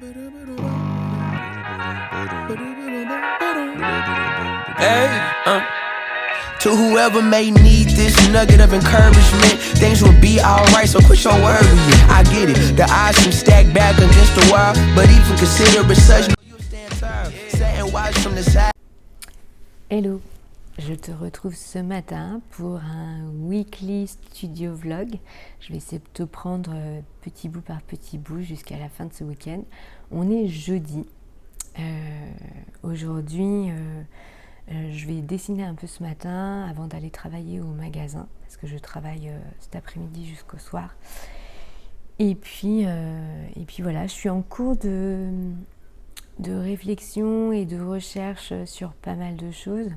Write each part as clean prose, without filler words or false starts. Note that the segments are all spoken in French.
Hey, to whoever may need this nugget of encouragement, things will be alright, so quit your worrying. I get it, the odds seem stacked back against the wall, but even consider it such, you'll stand tall, sit and watch from the side. Hello, je te retrouve ce matin pour un weekly studio vlog. Je vais essayer de te prendre petit bout par petit bout jusqu'à la fin de ce week-end. On est jeudi. Aujourd'hui, je vais dessiner un peu ce matin avant d'aller travailler au magasin parce que je travaille cet après-midi jusqu'au soir. Et puis voilà, je suis en cours de réflexion et de recherche sur pas mal de choses.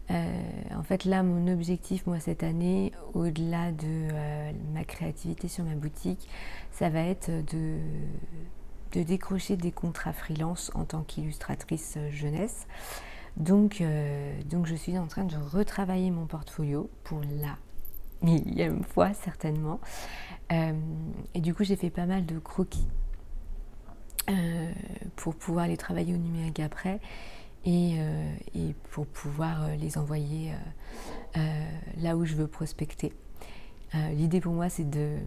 En fait, là, mon objectif, moi, cette année, au-delà de ma créativité sur ma boutique, ça va être de décrocher des contrats freelance en tant qu'illustratrice jeunesse. Donc, je suis en train de retravailler mon portfolio pour la millième fois, certainement. Et du coup, j'ai fait pas mal de croquis pour pouvoir les travailler au numérique après. Et pour pouvoir les envoyer là où je veux prospecter. L'idée pour moi, c'est de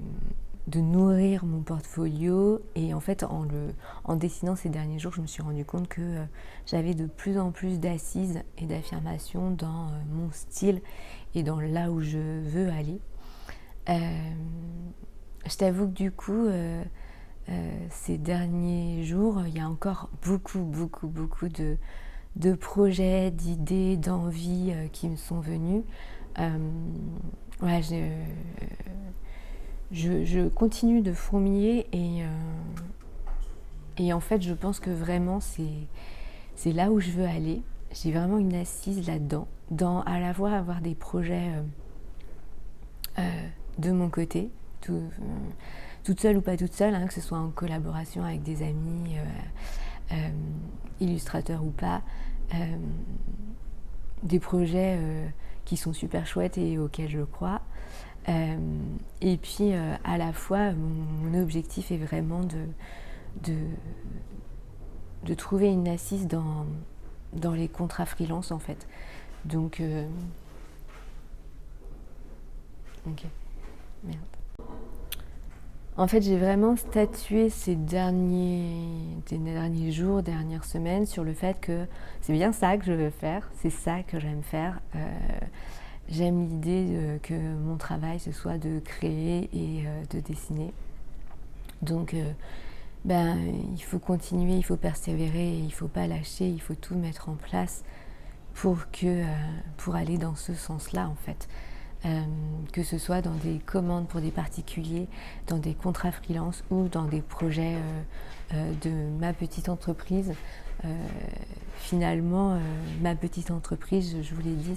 nourrir mon portfolio, et en fait, en dessinant ces derniers jours, je me suis rendu compte que j'avais de plus en plus d'assises et d'affirmations dans mon style et dans là où je veux aller. Je t'avoue que du coup, ces derniers jours, il y a encore beaucoup de projets, d'idées, d'envies qui me sont venus. Je continue de fourmiller et en fait, je pense que vraiment, c'est là où je veux aller. J'ai vraiment une assise là-dedans, dans à la fois avoir des projets de mon côté, toute seule ou pas toute seule, hein, que ce soit en collaboration avec des amis, illustrateurs ou pas, des projets qui sont super chouettes et auxquels je crois. Et puis à la fois, mon objectif est vraiment de trouver une assise dans les contrats freelance, en fait. Donc, ok, merde. En fait, j'ai vraiment statué ces derniers jours, dernières semaines, sur le fait que c'est bien ça que je veux faire, c'est ça que j'aime faire. J'aime l'idée que mon travail, ce soit de créer et de dessiner. Donc, il faut continuer, il faut persévérer, il ne faut pas lâcher, il faut tout mettre en place pour aller dans ce sens-là, en fait. Que ce soit dans des commandes pour des particuliers, dans des contrats freelance ou dans des projets de ma petite entreprise. Finalement, ma petite entreprise, je vous l'ai dit,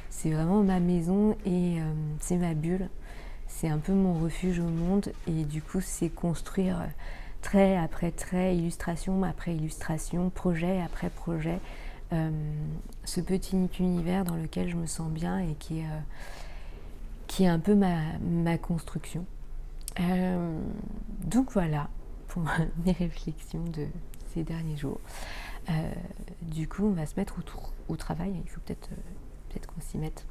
c'est vraiment ma maison et c'est ma bulle. C'est un peu mon refuge au monde, et du coup, c'est construire trait après trait, illustration après illustration, projet après projet, ce petit univers dans lequel je me sens bien et qui est un peu ma construction. Donc voilà pour mes réflexions de ces derniers jours. Du coup, on va se mettre au travail. Il faut peut-être qu'on s'y mette.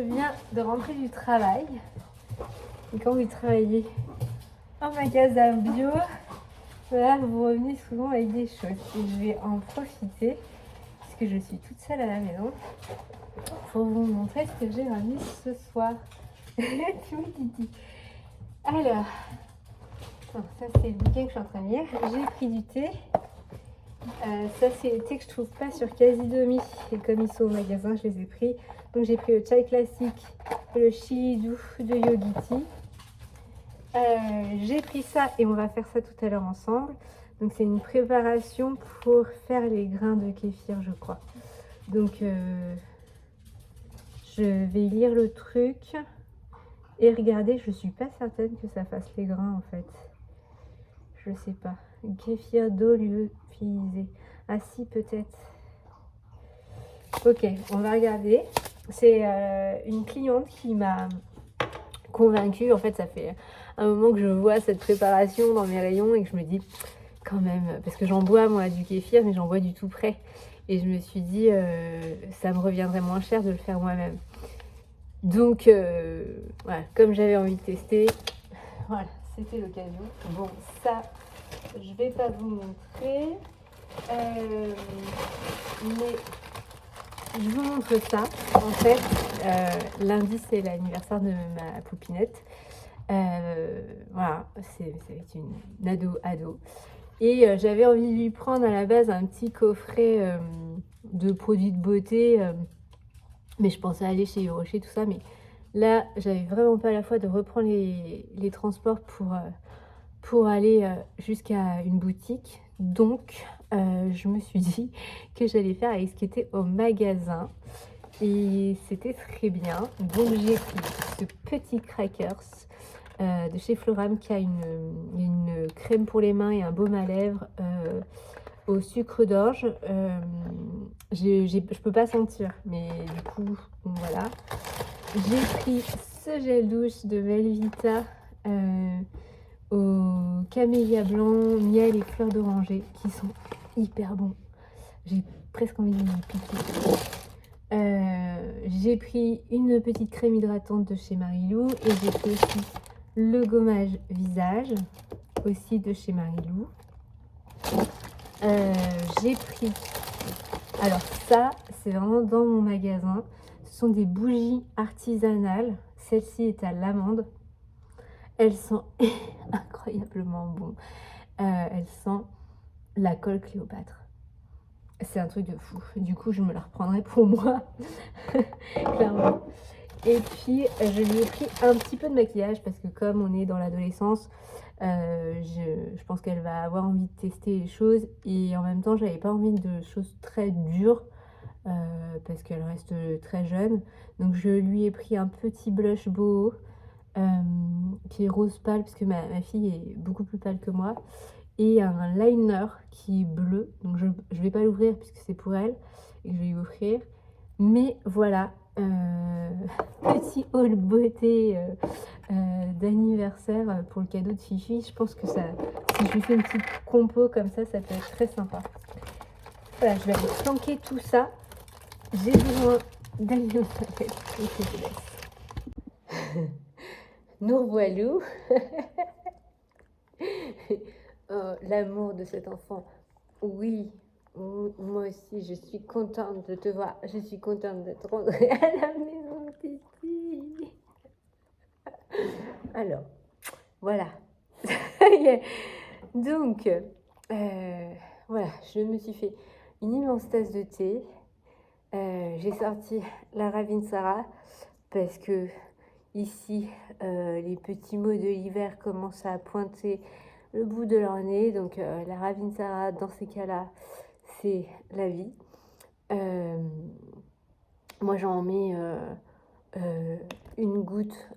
viens de rentrer du travail. Et quand vous travaillez en magasin bio, voilà, vous revenez souvent avec des choses. Et je vais en profiter, puisque je suis toute seule à la maison, pour vous montrer ce que j'ai ramené ce soir. Oui, Titi. Alors, bon, ça c'est le bouquin que je suis en train de lire. J'ai pris du thé. Ça c'est le thé que je trouve pas sur Casidomi. Et comme ils sont au magasin, je les ai pris. Donc j'ai pris le chai classique, le chili doux de Yogiti. J'ai pris ça et on va faire ça tout à l'heure ensemble. Donc c'est une préparation pour faire les grains de kéfir, je crois. Donc je vais lire le truc et regarder. Je suis pas certaine que ça fasse les grains en fait. Je sais pas. Kéfir d'eau lyophilisé. Ah si, peut-être. Ok, on va regarder. C'est une cliente qui m'a convaincue. En fait, ça fait un moment que je vois cette préparation dans mes rayons et que je me dis quand même, parce que j'en bois moi du kéfir, mais j'en bois du tout prêt. Et je me suis dit, ça me reviendrait moins cher de le faire moi-même. Donc, voilà, comme j'avais envie de tester, voilà, c'était l'occasion. Bon, ça, je vais pas vous montrer, mais je vous montre ça. En fait, lundi, c'est l'anniversaire de ma poupinette. Voilà, c'est une ado. Et j'avais envie de lui prendre à la base un petit coffret de produits de beauté. Mais je pensais aller chez Yorocher, tout ça. Mais là, j'avais vraiment pas la foi de reprendre les transports pour aller jusqu'à une boutique. Donc, je me suis dit que j'allais faire avec ce qui était au magasin. Et c'était très bien. Donc, j'ai pris ce petit crackers de chez Floram qui a une crème pour les mains et un baume à lèvres au sucre d'orge. Je peux pas sentir, mais du coup, voilà. J'ai pris ce gel douche de Velvita au camélia blanc, miel et fleurs d'oranger qui sont hyper bons. J'ai presque envie de les piquer. J'ai pris une petite crème hydratante de chez Marilou et j'ai pris aussi le gommage visage aussi de chez Marilou. J'ai pris, alors ça c'est vraiment dans mon magasin, ce sont des bougies artisanales. Celle-ci est à l'amande, elles sont incroyablement bonnes. Elles sentent la colle Cléopâtre. C'est un truc de fou. Du coup, je me la reprendrai pour moi. Clairement. Et puis, je lui ai pris un petit peu de maquillage parce que comme on est dans l'adolescence, je pense qu'elle va avoir envie de tester les choses. Et en même temps, j'avais pas envie de choses très dures parce qu'elle reste très jeune. Donc, je lui ai pris un petit blush boho qui est rose pâle parce que ma fille est beaucoup plus pâle que moi. Et un liner qui est bleu, donc je vais pas l'ouvrir puisque c'est pour elle et que je vais lui offrir, mais voilà, petit haul beauté d'anniversaire pour le cadeau de Fifi. Je pense que ça, si je lui fais une petite compo comme ça peut être très sympa. Voilà, je vais aller planquer tout ça. J'ai besoin d'aller aux toilettes et que je laisse. Nous revoilà. Oh, l'amour de cet enfant. Oui, moi aussi, je suis contente de te voir. Je suis contente d'être rentrée à la maison, Titi. Alors, voilà. Donc, voilà, je me suis fait une immense tasse de thé. J'ai sorti la Ravinsara parce que ici, les petits mots de l'hiver commencent à pointer le bout de leur nez, donc la Ravinsara dans ces cas-là c'est la vie. Moi j'en mets une goutte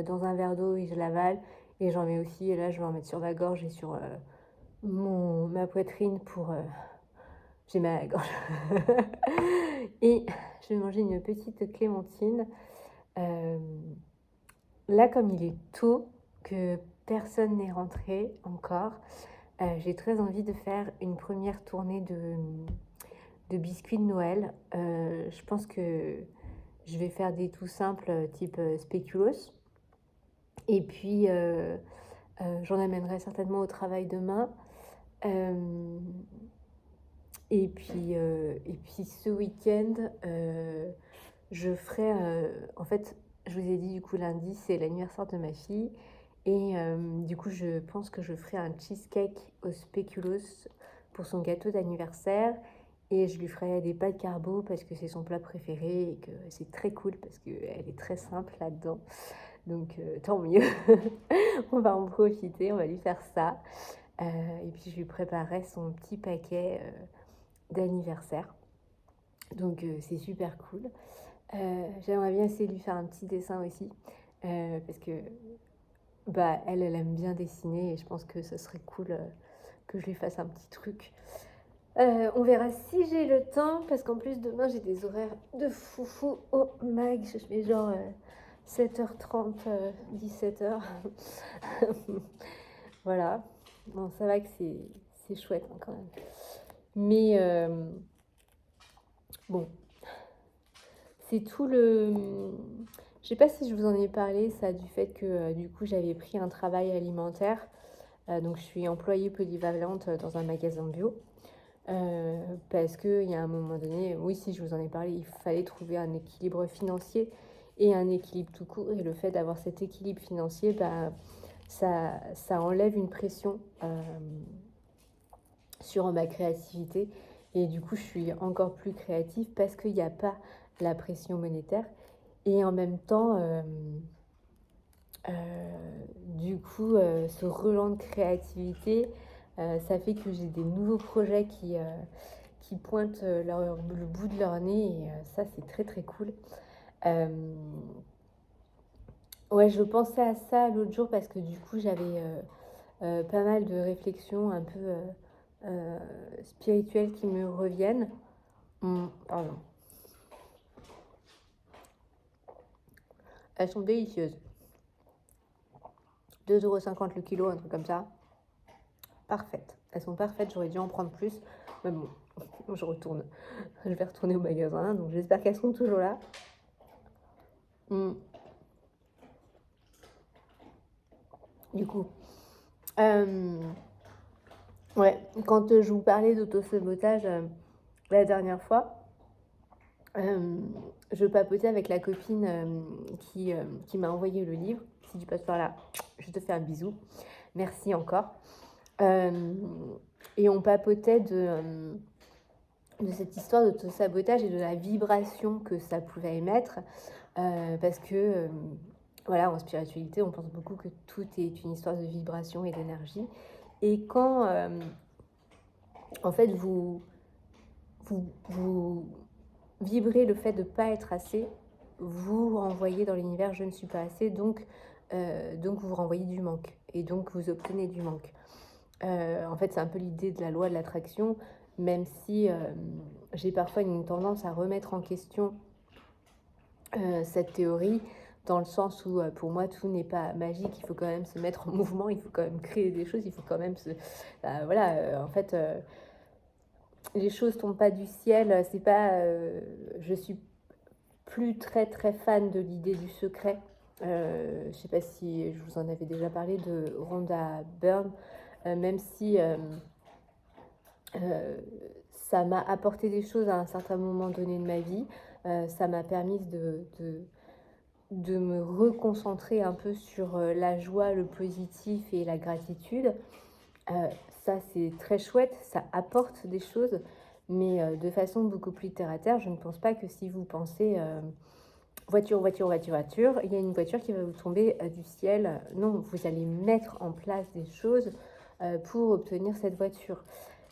dans un verre d'eau et je l'avale, et j'en mets aussi, et là je vais en mettre sur la gorge et sur ma poitrine pour j'ai mal à la gorge. Et je vais manger une petite clémentine. Là comme il est tôt, que personne n'est rentré encore, j'ai très envie de faire une première tournée de biscuits de Noël. Je pense que je vais faire des tout simples type spéculoos. Et puis, j'en amènerai certainement au travail demain. Et puis ce week-end, je ferai... en fait, je vous ai dit, du coup, lundi, c'est l'anniversaire de ma fille. Et du coup, je pense que je ferai un cheesecake au spéculoos pour son gâteau d'anniversaire. Et je lui ferai des pâtes carbo parce que c'est son plat préféré et que c'est très cool parce qu'elle est très simple là-dedans. Donc tant mieux, on va en profiter, on va lui faire ça. Et puis je lui préparerai son petit paquet d'anniversaire. Donc c'est super cool. J'aimerais bien essayer de lui faire un petit dessin aussi parce que elle aime bien dessiner et je pense que ce serait cool que je lui fasse un petit truc. On verra si j'ai le temps parce qu'en plus demain j'ai des horaires de foufou au max. Je fais genre 7h30, 17h. Voilà. Bon, ça va que c'est chouette hein, quand même. Mais bon, c'est tout le... Je sais pas si je vous en ai parlé, ça, du fait que du coup j'avais pris un travail alimentaire. Donc je suis employée polyvalente dans un magasin bio. Parce qu'il y a un moment donné, oui, si je vous en ai parlé, il fallait trouver un équilibre financier et un équilibre tout court. Et le fait d'avoir cet équilibre financier, ça enlève une pression sur ma créativité. Et du coup, je suis encore plus créative parce qu'il n'y a pas la pression monétaire. Et en même temps, du coup, ce relan de créativité, ça fait que j'ai des nouveaux projets qui pointent le bout de leur nez et ça c'est très très cool. Ouais, je pensais à ça l'autre jour parce que du coup j'avais pas mal de réflexions un peu spirituelles qui me reviennent. Pardon. Elles sont délicieuses. 2,50 € le kilo, un truc comme ça. Parfaites. Elles sont parfaites, j'aurais dû en prendre plus. Mais bon, je vais retourner au magasin, donc j'espère qu'elles seront toujours là. Du coup, ouais, quand je vous parlais d'auto-sabotage la dernière fois, je papotais avec la copine qui m'a envoyé le livre. Si tu passes par là, je te fais un bisou. Merci encore. Et on papotait de cette histoire d'auto-sabotage et de la vibration que ça pouvait émettre. Parce que, voilà, en spiritualité, on pense beaucoup que tout est une histoire de vibration et d'énergie. Et quand, en fait, vous vibrez le fait de ne pas être assez, vous renvoyez dans l'univers « je ne suis pas assez », donc vous renvoyez du manque. Et donc, vous obtenez du manque. En fait, c'est un peu l'idée de la loi de l'attraction, même si j'ai parfois une tendance à remettre en question cette théorie, dans le sens où pour moi tout n'est pas magique, il faut quand même se mettre en mouvement, il faut quand même créer des choses, il faut quand même se... en fait, les choses tombent pas du ciel, c'est pas... je suis plus très très fan de l'idée du secret. Je sais pas si je vous en avais déjà parlé de Rhonda Byrne, même si ça m'a apporté des choses à un certain moment donné de ma vie, ça m'a permis de me reconcentrer un peu sur la joie, le positif et la gratitude. Ça, c'est très chouette, ça apporte des choses, mais de façon beaucoup plus terre-à-terre. Je ne pense pas que si vous pensez voiture, il y a une voiture qui va vous tomber du ciel. Non, vous allez mettre en place des choses pour obtenir cette voiture.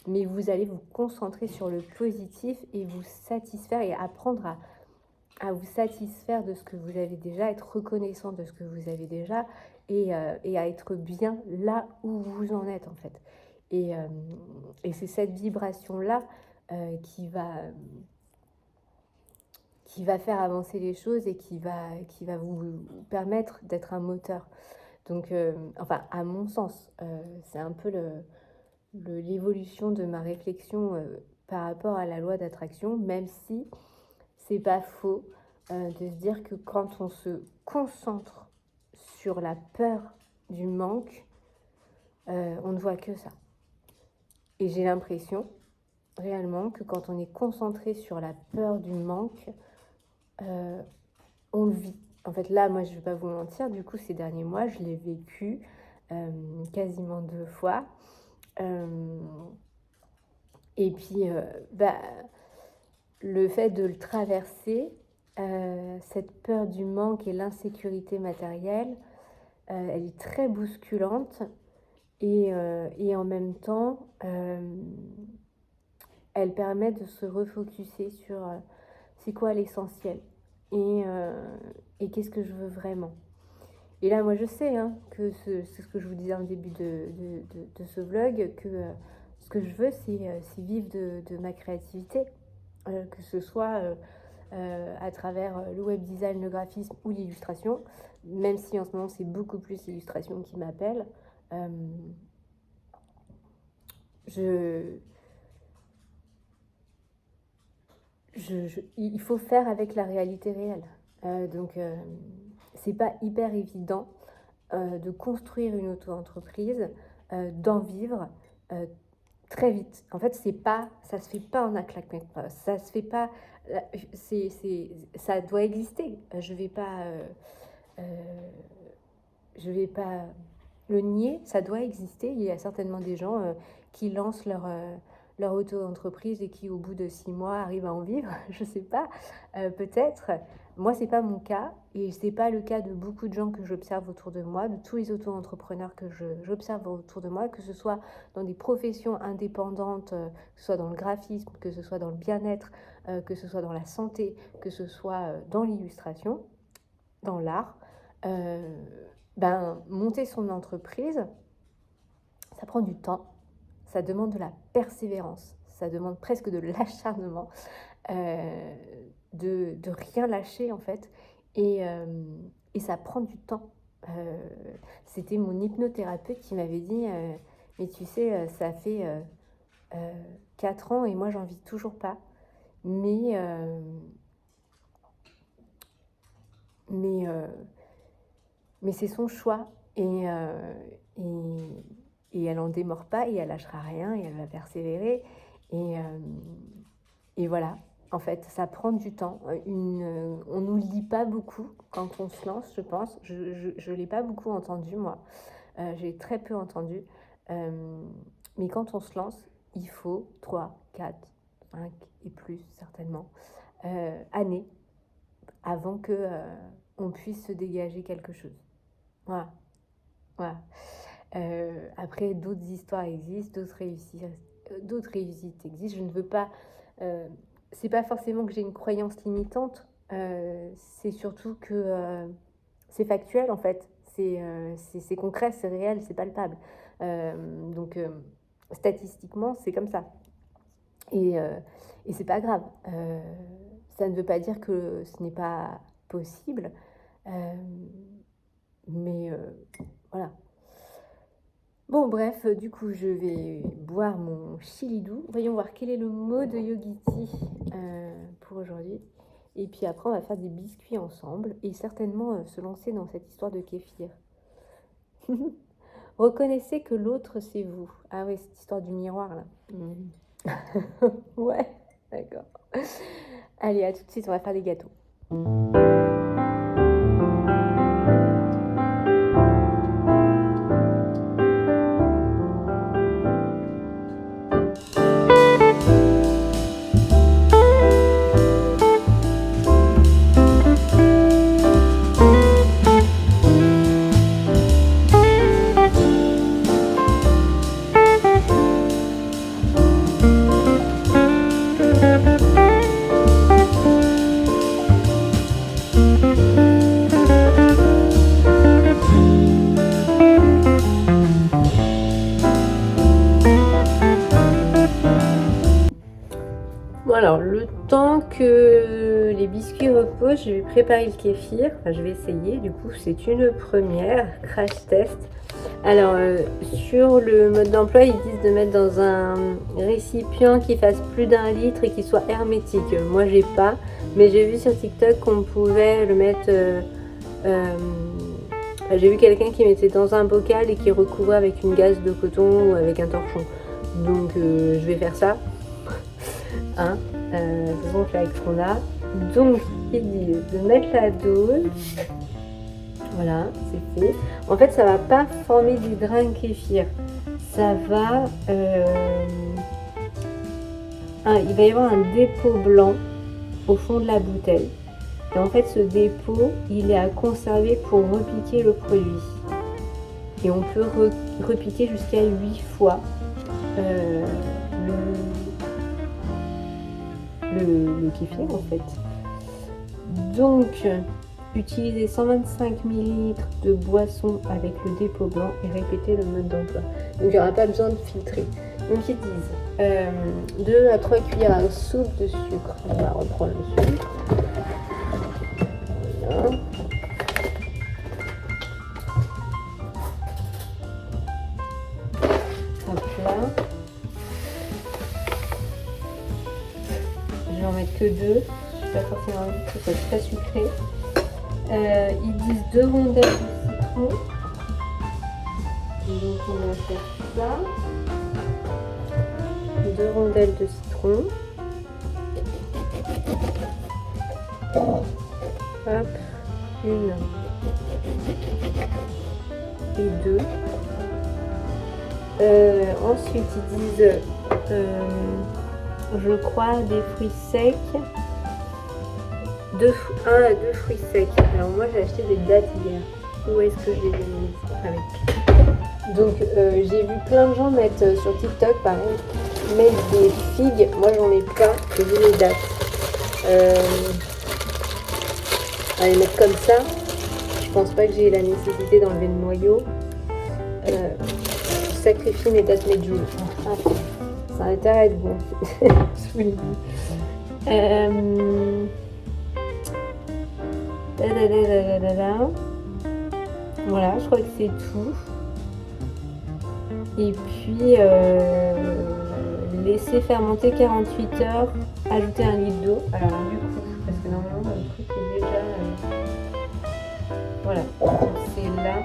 Mais vous allez vous concentrer sur le positif et vous satisfaire et apprendre à vous satisfaire de ce que vous avez déjà, être reconnaissant de ce que vous avez déjà et à être bien là où vous en êtes en fait. Et c'est cette vibration-là qui va faire avancer les choses et qui va vous permettre d'être un moteur. Donc, enfin, à mon sens, c'est un peu l'évolution de ma réflexion par rapport à la loi d'attraction, même si c'est pas faux. de se dire que quand on se concentre sur la peur du manque, on ne voit que ça. Et j'ai l'impression réellement que quand on est concentré sur la peur du manque, on le vit. En fait, là, moi, je ne vais pas vous mentir, du coup, ces derniers mois, je l'ai vécu quasiment 2 fois. Et puis, le fait de le traverser, cette peur du manque et l'insécurité matérielle, elle est très bousculante et en même temps, elle permet de se refocuser sur c'est quoi l'essentiel et qu'est-ce que je veux vraiment. Et là, moi, je sais que c'est ce que je vous disais en début de ce vlog, que ce que je veux, c'est vivre de ma créativité, que ce soit à travers le web design, le graphisme ou l'illustration, même si en ce moment, c'est beaucoup plus l'illustration qui m'appelle. Il faut faire avec la réalité réelle. Donc, c'est pas hyper évident de construire une auto-entreprise, d'en vivre très vite. En fait, ça se fait pas en un claquement de doigts. Ça se fait pas. Ça doit exister. Je vais pas le nier. Ça doit exister. Il y a certainement des gens qui lancent leur auto-entreprise et qui, au bout de 6 mois, arrivent à en vivre. Je sais pas. Peut-être. Moi, c'est pas mon cas et c'est pas le cas de beaucoup de gens que j'observe autour de moi, de tous les auto-entrepreneurs que j'observe autour de moi, que ce soit dans des professions indépendantes, que ce soit dans le graphisme, que ce soit dans le bien-être, que ce soit dans la santé, que ce soit dans l'illustration, dans l'art. Monter son entreprise, ça prend du temps, ça demande de la persévérance, ça demande presque de l'acharnement. De rien lâcher en fait et ça prend du temps. C'était mon hypnothérapeute qui m'avait dit mais tu sais ça fait 4 ans et moi j'en vis toujours pas, mais c'est son choix et elle en démord pas et elle lâchera rien et elle va persévérer et voilà. En fait, ça prend du temps. On nous le dit pas beaucoup quand on se lance, je pense. Je l'ai pas beaucoup entendu, moi. J'ai très peu entendu. Mais quand on se lance, il faut 3, 4, 5 et plus, certainement, années avant que on puisse se dégager quelque chose. Voilà. Après, d'autres histoires existent, d'autres réussites existent. Je ne veux pas... c'est pas forcément que j'ai une croyance limitante, c'est surtout que c'est factuel en fait, c'est concret, c'est réel, c'est palpable. Donc statistiquement, c'est comme ça. Et c'est pas grave. Ça ne veut pas dire que ce n'est pas possible, mais voilà. Bon, bref, du coup, je vais boire mon chilidou. Voyons voir quel est le mot de Yogiti pour aujourd'hui. Et puis après, on va faire des biscuits ensemble et certainement se lancer dans cette histoire de kéfir. Reconnaissez que l'autre, c'est vous. Ah oui, cette histoire du miroir, là. Ouais, d'accord. Allez, à tout de suite, on va faire des gâteaux. Alors, le temps que les les biscuits repos, je vais préparer le kéfir. Enfin, je vais essayer. Du coup, c'est une première crash test. Alors, sur le mode d'emploi, ils disent de mettre dans un récipient qui fasse plus d'1 litre et qui soit hermétique. Moi, j'ai pas, mais j'ai vu sur TikTok qu'on pouvait le mettre. J'ai vu quelqu'un qui mettait dans un bocal et qui recouvrait avec une gaze de coton ou avec un torchon. Donc, je vais faire ça. Hein, de toute façon, on fait avec ce qu'on a. Donc, ils disent de mettre la dose. Voilà, c'est fait. En fait, ça va pas former du grain kéfir. Ça va... il va y avoir un dépôt blanc au fond de la bouteille. Et en fait, ce dépôt, il est à conserver pour repiquer le produit. Et on peut repiquer jusqu'à 8 fois le kéfir, en fait. Donc... utilisez 125 ml de boisson avec le dépôt blanc et répétez le mode d'emploi. Donc il n'y aura pas besoin de filtrer. Donc ils disent 2 à 3 cuillères à soupe de sucre. On va reprendre le sucre. Voilà. Hop là. Je vais en mettre que 2. Je ne suis pas forcément envie que ce soit très sucré. Ils disent 2 rondelles de citron. Donc on va faire ça. 2 rondelles de citron. Hop, 1 et 2. Ensuite ils disent, je crois, des fruits secs. 1 à 2 fruits secs. Alors moi j'ai acheté des dattes hier. Où est-ce que je les ai mises? Donc j'ai vu plein de gens mettre sur TikTok pareil, mettre des figues. Moi j'en ai pas, j'ai vu les dattes. À les mettre comme ça. Je pense pas que j'ai la nécessité d'enlever le noyau. Je sacrifie mes dattes medjool. Ça a intérêt à être bon. Je vous le dis. Voilà, je crois que c'est tout. Et puis laisser fermenter 48 heures, ajouter 1 litre d'eau. Alors du coup, parce que normalement le truc est déjà voilà, c'est là.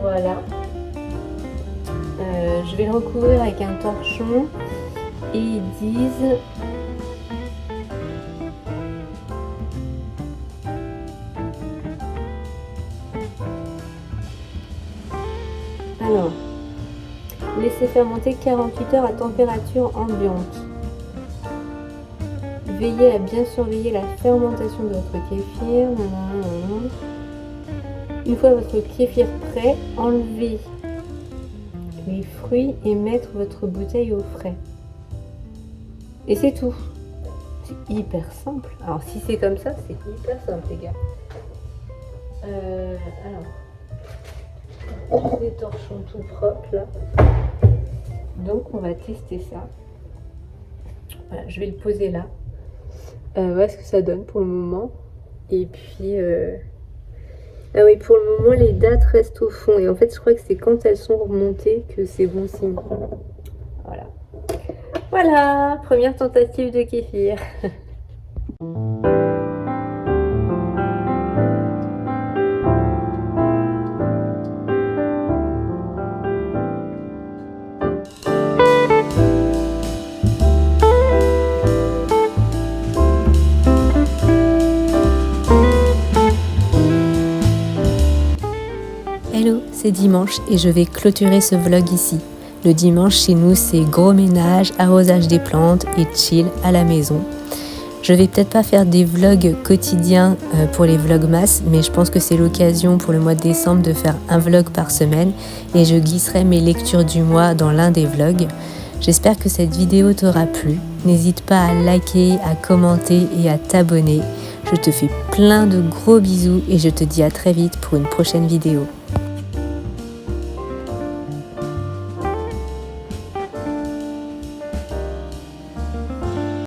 Voilà. Je vais le recouvrir avec un torchon et ils disent alors laissez fermenter 48 heures à température ambiante. Veillez à bien surveiller la fermentation de votre kéfir. Une fois votre kéfir prêt, enlevez les fruits et mettre votre bouteille au frais. Et c'est tout. C'est hyper simple. Alors si c'est comme ça, c'est hyper simple les gars. Alors, des torchons tout propres là. Donc on va tester ça. Voilà, je vais le poser là. Voilà ce que ça donne pour le moment. Et puis... Ah oui, pour le moment, les dattes restent au fond. Et en fait, je crois que c'est quand elles sont remontées que c'est bon signe. Voilà. Voilà, première tentative de kéfir. Hello, c'est dimanche et je vais clôturer ce vlog ici. Le dimanche chez nous c'est gros ménage, arrosage des plantes et chill à la maison. Je vais peut-être pas faire des vlogs quotidiens pour les vlogmas, mais je pense que c'est l'occasion pour le mois de décembre de faire un vlog par semaine et je glisserai mes lectures du mois dans l'un des vlogs. J'espère que cette vidéo t'aura plu. N'hésite pas à liker, à commenter et à t'abonner. Je te fais plein de gros bisous et je te dis à très vite pour une prochaine vidéo.